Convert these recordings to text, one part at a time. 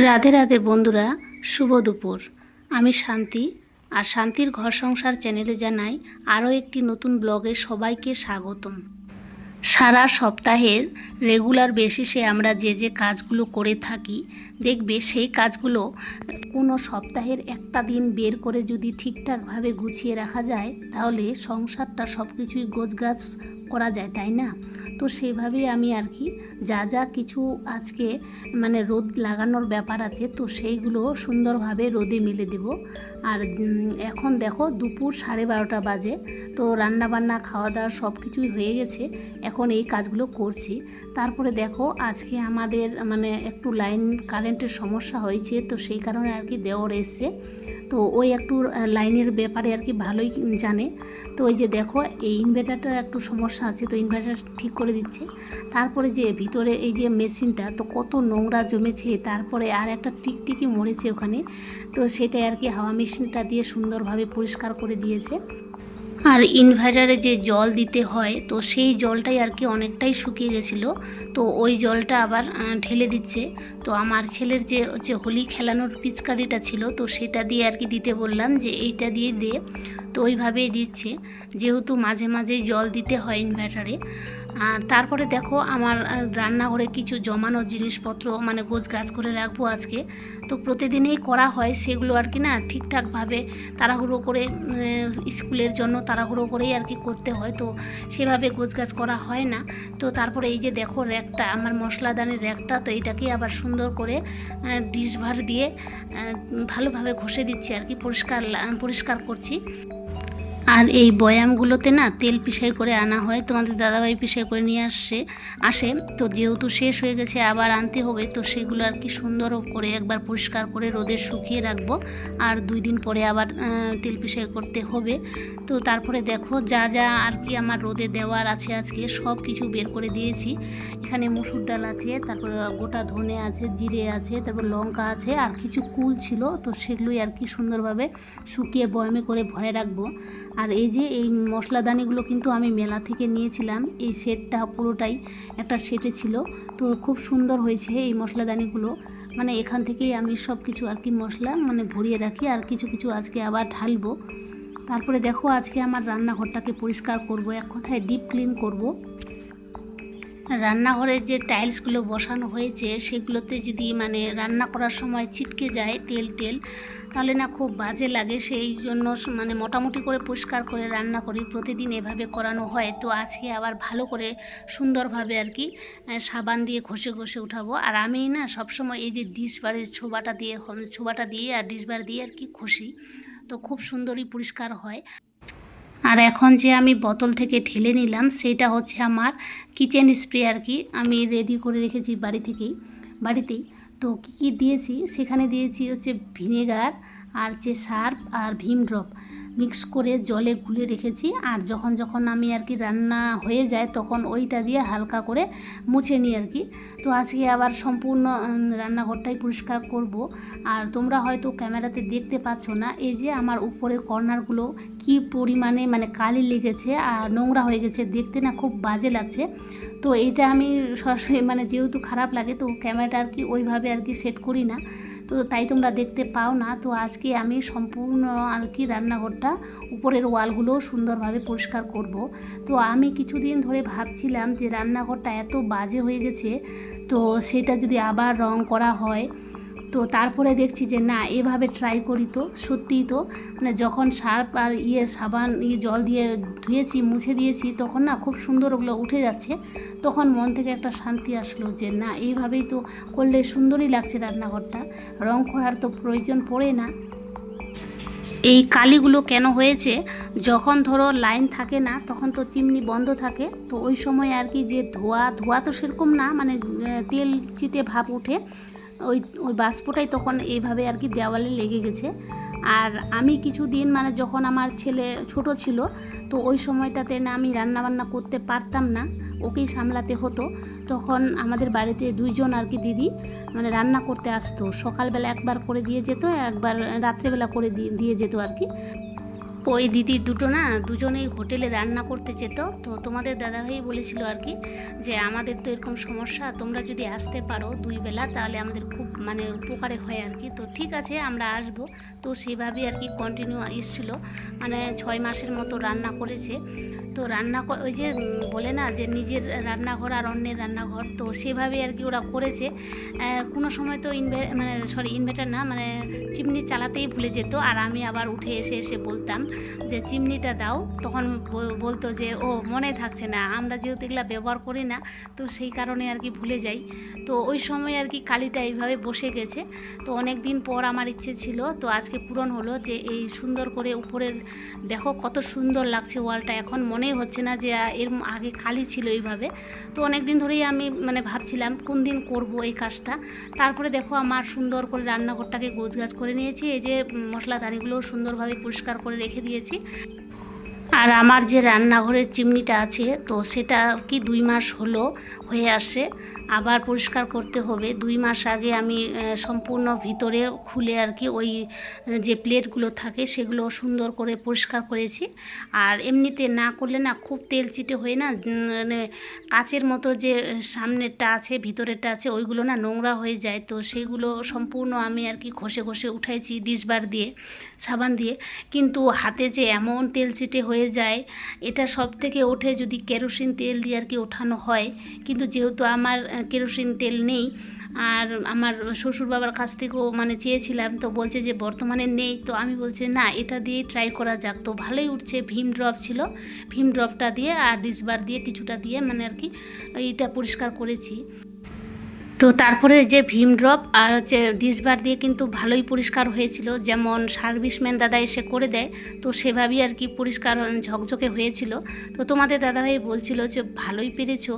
রাধে রাধে বন্ধুরা, শুভ দুপুর। আমি শান্তি, আর শান্তির ঘর সংসার চ্যানেলে জানাই আরও একটি নতুন ব্লগে সবাইকে স্বাগতম। সারা সপ্তাহের রেগুলার বেসিসে আমরা যে যে কাজগুলো করে থাকি, দেখবে সেই কাজগুলো কোনো সপ্তাহের একটা দিন বের করে যদি ঠিকঠাকভাবে গুছিয়ে রাখা যায়, তাহলে সংসারটা সব কিছুই গোছগাছ করা যায়, তাই না? তো সেইভাবেই আমি আর কি যা যা কিছু আজকে রোদ লাগানোর ব্যাপার আছে, তো সেইগুলো সুন্দরভাবে রোদে মেলে দেব। আর এখন দেখো দুপুর 12:30 বাজে, তো রান্নাবান্না খাওয়া দাওয়া সব কিছুই হয়ে গেছে। এখন এই কাজগুলো করছি। তারপরে দেখো আজকে আমাদের একটু লাইন কারেন্টের সমস্যা হয়েছে, তো সেই কারণে আর কি দেওর এসছে। তো ওই একটু লাইনের ব্যাপারে আর কি ভালোই জানে। তো ওই যে দেখো এই ইনভার্টারটার একটু সমস্যা আছে, তো ইনভার্টার ঠিক করে দিচ্ছে। তারপরে যে ভিতরে এই যে মেশিনটা, তো কত নোংরা জমেছে, তারপরে আর একটা টিকটিকি মরেছে ওখানে, তো সেটাই আর কি হাওয়া মেশিনটা দিয়ে সুন্দরভাবে পরিষ্কার করে দিয়েছে। আর ইনভার্টারে যে জল দিতে হয়, তো সেই জলটাই আর কি অনেকটাই শুকিয়ে গেছিলো, তো ওই জলটা আবার ঢেলে দিচ্ছে। তো আমার ছেলের যে হোলি খেলানোর পিচকারিটা ছিল, তো সেটা দিয়ে আর কি দিতে বললাম যে এইটা দিয়ে দে, তো ওইভাবেই দিচ্ছে, যেহেতু মাঝে মাঝেই জল দিতে হয় ইনভার্টারে। আর তারপরে দেখো আমার রান্নাঘরে কিছু জমানো জিনিসপত্র গোছগাছ করে রাখবো আজকে। তো প্রতিদিনই করা হয় সেগুলো আর কি না, ঠিকঠাকভাবে তাড়াহুড়ো করে স্কুলের জন্য তাড়াহুড়ো করেই আর কি করতে হয়, তো সেভাবে গোছগাছ করা হয় না। তো তারপরে এই যে দেখো র্যাকটা, আমার মশলাদানির র্যাকটা, তো এইটাকে আবার সুন্দর করে ডিশভার দিয়ে ভালোভাবে ঘষে দিচ্ছি আর কি, পরিষ্কার করছি। আর এই বয়ামগুলোতে না তেল পিসাই করে আনা হয়, তোমাদের দাদাভাই পিসাই করে নিয়ে আসে। তো যেহেতু শেষ হয়ে গেছে আবার আনতে হবে, তো সেগুলো আর কি সুন্দর করে একবার পরিষ্কার করে রোদে শুকিয়ে রাখবো, আর 2 দিন পরে আবার তেল পিসাই করতে হবে। তো তারপরে দেখো যা যা আর কি আমার রোদে দেওয়ার আছে আজকে সব কিছু বের করে দিয়েছি। এখানে মসুর ডাল আছে, তারপরে গোটা ধনে আছে, জিরে আছে, তারপর লঙ্কা আছে, আর কিছু কুল ছিল, তো সেগুলোই আর কি সুন্দরভাবে শুকিয়ে বয়ামে করে ভরে রাখবো। আর এই যে এই মশলাদানিগুলো কিন্তু আমি মেলা থেকে নিয়েছিলাম, এই সেটটা পুরোটাই একটা সেটে ছিল, তো খুব সুন্দর হয়েছে এই মশলাদানিগুলো। এখান থেকেই আমি সব কিছু আর কি মশলা ভরিয়ে রাখি, আর কিছু কিছু আজকে আবার ঢালবো। তারপরে দেখো আজকে আমার রান্নাঘরটাকে পরিষ্কার করব, এক কথায় ডিপ ক্লিন করব। রান্নাঘরের যে টাইলসগুলো বসানো হয়েছে সেগুলোতে যদি রান্না করার সময় ছিটকে যায় তেল, তাহলে না খুব বাজে লাগে। সেই জন্য মোটামুটি করে পরিষ্কার করে রান্না করি, প্রতিদিন এভাবে করানো হয়। তো আজকে আবার ভালো করে সুন্দরভাবে আর কি সাবান দিয়ে ঘষে উঠাবো। আর আমি না সবসময় এই যে ডিশবারের ছোবাটা দিয়ে আর ডিশবার দিয়ে আর কি ঘষি, তো খুব সুন্দরই পরিষ্কার হয়। আর এখন যে আমি বোতল থেকে ঢেলে নিলাম, সেটা হচ্ছে আমার কিচেন স্প্রে আর কি, আমি রেডি করে রেখেছি বাড়িতেই। তো কী কী দিয়েছি, সেখানে দিয়েছি হচ্ছে ভিনেগার, আর যে সার্ফ আর ভিম ড্রপ মিক্স করে জলে গুলে রেখেছি। আর যখন আমি আর কি রান্না হয়ে যায় তখন ওইটা দিয়ে হালকা করে মুছে নিই আর কি। তো আজকে আবার সম্পূর্ণ রান্নাঘরটাই পরিষ্কার করব। আর তোমরা হয়তো ক্যামেরাতে দেখতে পাচ্ছ না, এই যে আমার উপরের কর্নারগুলো কি পরিমাণে কালি লেগেছে আর নোংরা হয়ে গেছে, দেখতে না খুব বাজে লাগছে। তো এইটা আমি সরাসরি যেহেতু খারাপ লাগে, তো ক্যামেরাটা আর কি ওইভাবে আর কি সেট করি না, তো তাই তোমরা দেখতে পাও না। তো আজকে আমি সম্পূর্ণ আর কি রান্নাঘরটা উপরের ওয়ালগুলো সুন্দরভাবে পরিষ্কার করব। তো আমি কিছুদিন ধরে ভাবছিলাম যে রান্নাঘরটা এত বাজে হয়ে গেছে, তো সেটা যদি আবার রং করা হয়, তো তারপরে দেখছি যে না, এভাবে ট্রাই করি। তো সত্যিই তো যখন সার্ফ আর সাবান জল দিয়ে ধুয়েছি, মুছে দিয়েছি, তখন না খুব সুন্দর ওগুলো উঠে যাচ্ছে। তখন মন থেকে একটা শান্তি আসলো যে না, এইভাবেই তো করলে সুন্দরই লাগছে রান্নাঘরটা, রং করার তো প্রয়োজন পড়ে না। এই কালিগুলো কেন হয়েছে, যখন ধরো লাইন থাকে না তখন তো চিমনি বন্ধ থাকে, তো ওই সময় আর কি যে ধোয়া তো সেরকম না, তেল চিটে ভাব ওঠে, ওই বাষ্পটাই তখন এইভাবে আর কি দেওয়ালে লেগে গেছে। আর আমি কিছুদিন যখন আমার ছেলে ছোট ছিল, তো ওই সময়টাতে না আমি রান্নাবান্না করতে পারতাম না, ওকেই সামলাতে হতো। তখন আমাদের বাড়িতে 2 জন আর কি দিদি রান্না করতে আসতো, সকালবেলা একবার করে দিয়ে যেত, একবার রাত্রেবেলা করে দিয়ে যেত আর কি। ওই দিদির দুটো না দুজনেই হোটেলে রান্না করতে যেত। তো তোমাদের দাদাভাই বলেছিল আর কি যে আমাদের তো এরকম সমস্যা, তোমরা যদি আসতে পারো 2 বেলা তাহলে আমাদের খুব মানে উপকারে হয় আর কি। তো ঠিক আছে আমরা আসবো। তো সেভাবেই আর কি কন্টিনিউ এসেছিলো, মানে 6 মাসের মতো রান্না করেছে। তো ওই যে বলে না যে নিজের রান্নাঘর আর অন্যের রান্নাঘর, তো সেভাবেই আর কি ওরা করেছে। কোনো সময় তো ইনভার্টার না, মানে চিমনি চালাতেই ভুলে যেত, আর আমি আবার উঠে এসে এসে বলতাম যে চিমনিটা দাও। তখন বলতো যে ও মনে থাকছে না, আমরা যেহেতু এগুলো ব্যবহার করি না তো সেই কারণে আর কি ভুলে যাই। তো ওই সময় আর কি কালিটা এইভাবে বসে গেছে। তো অনেক দিন পর আমার ইচ্ছে ছিল, তো আজকে পূরণ হলো যে এই সুন্দর করে উপরের দেখো কত সুন্দর লাগছে ওয়ালটা। এখন মনেই হচ্ছে না যে এর আগে খালি ছিল এইভাবে। তো অনেক দিন ধরেই আমি মানে ভাবছিলাম কোন দিন করব এই কাজটা। তারপরে দেখো আমার সুন্দর করে রান্নাঘরটাকে গোছগাছ করে নিয়েছি। এই যে মশলাদানিগুলোও সুন্দরভাবে পরিষ্কার করে রেখে দিয়েছি। আর আমার যে রান্নাঘরের চিমনিটা আছে তো সেটা কি 2 মাস হলো হয়ে আসে, আবার পরিষ্কার করতে হবে। 2 মাস আগে আমি সম্পূর্ণ ভিতরে খুলে আর কি ওই যে প্লেটগুলো থাকে সেগুলো সুন্দর করে পরিষ্কার করেছি। আর এমনিতে না করলে না খুব তেল চিটে হয়ে না, মানে কাচের মতো যে সামনেরটা আছে ভিতরেরটা আছে ওইগুলো না নোংরা হয়ে যায়। তো সেইগুলো সম্পূর্ণ আমি আর কি ঘষে ঘষে উঠাইছি ডিশবার দিয়ে, সাবান দিয়ে। কিন্তু হাতে যে এমন তেল চিটে হয়ে যায়, এটা সব থেকে ওঠে যদি কেরোসিন তেল দিয়ে আর কি ওঠানো হয়। কিন্তু যেহেতু আমার কেরোসিন তেল নেই, আর আমার শ্বশুর বাবার কাছ থেকেও মানে চেয়েছিলাম, তো বলছে যে বর্তমানে নেই। তো আমি বলছি না এটা দিয়েই ট্রাই করা যাক। তো ভালোই উঠছে। ভীম ড্রপ ছিল, ভীম ড্রপটা দিয়ে আর ডিশবার দিয়ে কিছুটা দিয়ে মানে আর কি এইটা পরিষ্কার করেছি। তো তারপরে যে ভীম ড্রপ আর হচ্ছে ডিশবার দিয়ে কিন্তু ভালোই পরিষ্কার হয়েছিল, যেমন সার্ভিসম্যান দাদা এসে করে দেয় তো সেভাবেই আর কি পরিষ্কার ঝকঝকে হয়েছিল। তো তোমাদের দাদাভাই বলছিল যে ভালোই পেরেছো,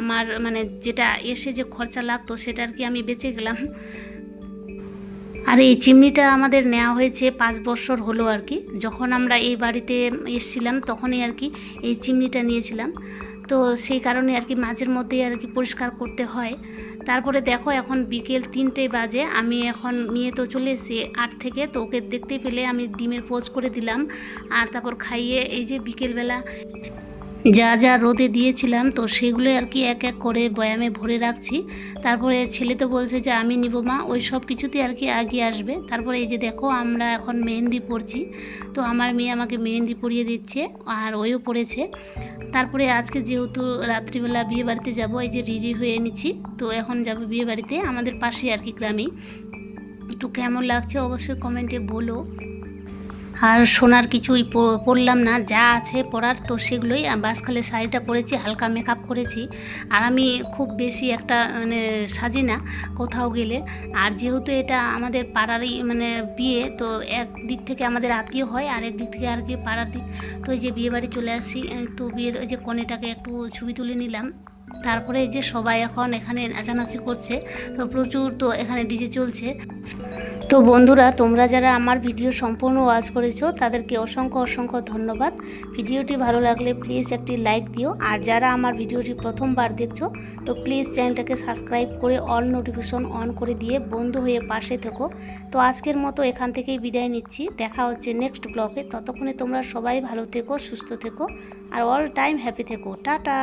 আমার মানে যেটা এসে যে খরচা লাগতো সেটা আর কি আমি বেঁচে গেলাম। আর এই চিমনিটা আমাদের নেওয়া হয়েছে 5 বছর হলো আর কি। যখন আমরা এই বাড়িতে এসেছিলাম তখনই আর কি এই চিমনিটা নিয়েছিলাম। তো সেই কারণে আর কি মাঝের মধ্যেই আর কি পরিষ্কার করতে হয়। তারপরে দেখো এখন বিকেল 3টে বাজে, আমি এখন নিয়ে তো চলে এসেছি 8 থেকে। তো ওকে দেখতে পেলে আমি ডিমের পোচ করে দিলাম, আর তারপর খাইয়ে এই যে বিকেলবেলা যা যা রোদে দিয়েছিলাম তো সেগুলো আর কি এক এক করে বয়ামে ভরে রাখছি। তারপরে ছেলে তো বলছে যে আমি নিব মা, ওই সব কিছুতে আর কি আগে আসবে। তারপরে এই যে দেখো আমরা এখন মেহেন্দি পরছি। তো আমার মেয়ে আমাকে মেহেন্দি পরিয়ে দিচ্ছে আর ওইও পড়েছে। তারপরে আজকে যেহেতু রাত্রিবেলা বিয়ে বাড়িতে যাব, এই যে রেডি হয়ে নিচ্ছি। তো এখন যাব বিয়ে বাড়িতে, আমাদের পাশে আর কি গ্রামে। তো কেমন লাগছে অবশ্যই কমেন্টে বলো। আর সোনার কিছুই পরলাম না, যা আছে পরার তো সেগুলোই। বাসখালে শাড়িটা পরেছি, হালকা মেকআপ করেছি। আর আমি খুব বেশি একটা মানে সাজি না কোথাও গেলে। আর যেহেতু এটা আমাদের পাড়ারই মানে বিয়ে, তো এক দিক থেকে আমাদের আত্মীয় হয় আর এক দিক থেকে আর কি পাড়ার দিক। তো এই যে বিয়ে বাড়ি চলে আসি, তো বিয়ের ওই যে কনেটাকে একটু ছবি তুলে নিলাম। তারপরে এই যে সবাই এখন এখানে নাচানাচি করছে, তো প্রচুর তো এখানে ডিজে চলছে। তো বন্ধুরা তোমরা যারা আমার ভিডিও সম্পূর্ণ ওয়াচ করেছো তাদেরকে অসংখ্য অসংখ্য ধন্যবাদ। ভিডিওটি ভালো লাগলে প্লিজ একটি লাইক দিও। আর যারা আমার ভিডিওটি প্রথমবার দেখছো তো প্লিজ চ্যানেলটাকে সাবস্ক্রাইব করে অল নোটিফিকেশন অন করে দিয়ে বন্ধু হয়ে পাশে থেকো। তো আজকের মতো এখান থেকেই বিদায় নিচ্ছি, দেখা হচ্ছে নেক্সট ব্লগে। ততক্ষণে তোমরা সবাই ভালো থেকো, সুস্থ থেকো আর অল টাইম হ্যাপি থেকো। টাটা।